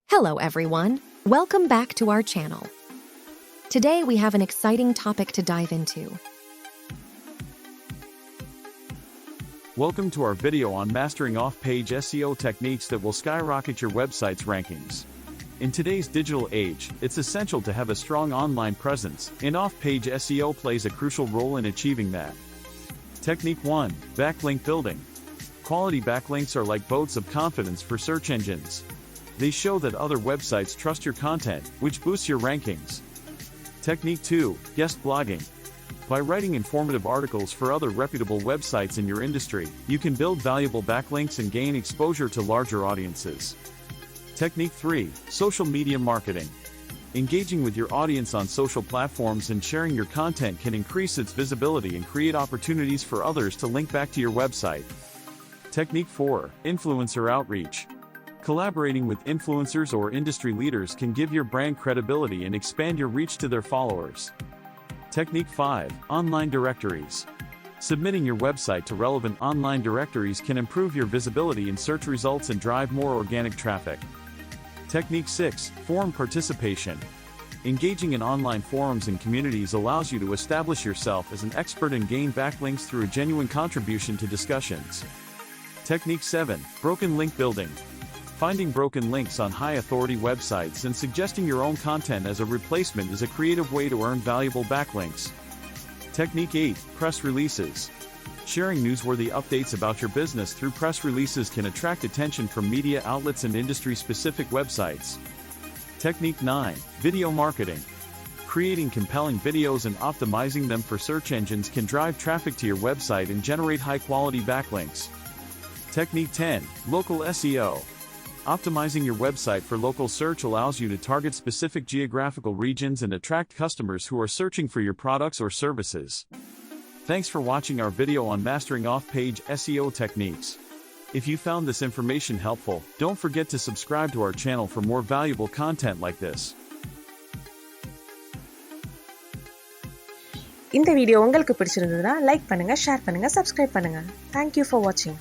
Hello everyone, welcome back to our channel. Today we have an exciting topic to dive into. Welcome to our video on mastering off-page SEO techniques that will skyrocket your website's rankings. In today's digital age, it's essential to have a strong online presence, and off-page SEO plays a crucial role in achieving that. Technique 1. Backlink building. Quality backlinks are like votes of confidence for search engines. They show that other websites trust your content, which boosts your rankings. Technique 2. Guest blogging. By writing informative articles for other reputable websites in your industry, you can build valuable backlinks and gain exposure to larger audiences. Technique 3. Social media marketing. Engaging with your audience on social platforms and sharing your content can increase its visibility and create opportunities for others to link back to your website. Technique 4. Influencer outreach. Collaborating with influencers or industry leaders can give your brand credibility and expand your reach to their followers. Technique 5. Online directories. Submitting your website to relevant online directories can improve your visibility in search results and drive more organic traffic. Technique 6. Forum participation. Engaging in online forums and communities allows you to establish yourself as an expert and gain backlinks through a genuine contribution to discussions. Technique 7. Broken link building. Finding broken links on high-authority websites and suggesting your own content as a replacement is a creative way to earn valuable backlinks. Technique 8. Press releases. Sharing newsworthy updates about your business through press releases can attract attention from media outlets and industry-specific websites. Technique 9. Video marketing. Creating compelling videos and optimizing them for search engines can drive traffic to your website and generate high-quality backlinks. Technique 10. Local SEO. Optimizing your website for local search allows you to target specific geographical regions and attract customers who are searching for your products or services. Thanks for watching our video on mastering off-page SEO techniques. If you found this information helpful, don't forget to subscribe to our channel for more valuable content like this. இந்த video உங்களுக்கு பிடிச்சிருந்ததுன்னா like பண்ணுங்க, share பண்ணுங்க, subscribe பண்ணுங்க. Thank you for watching.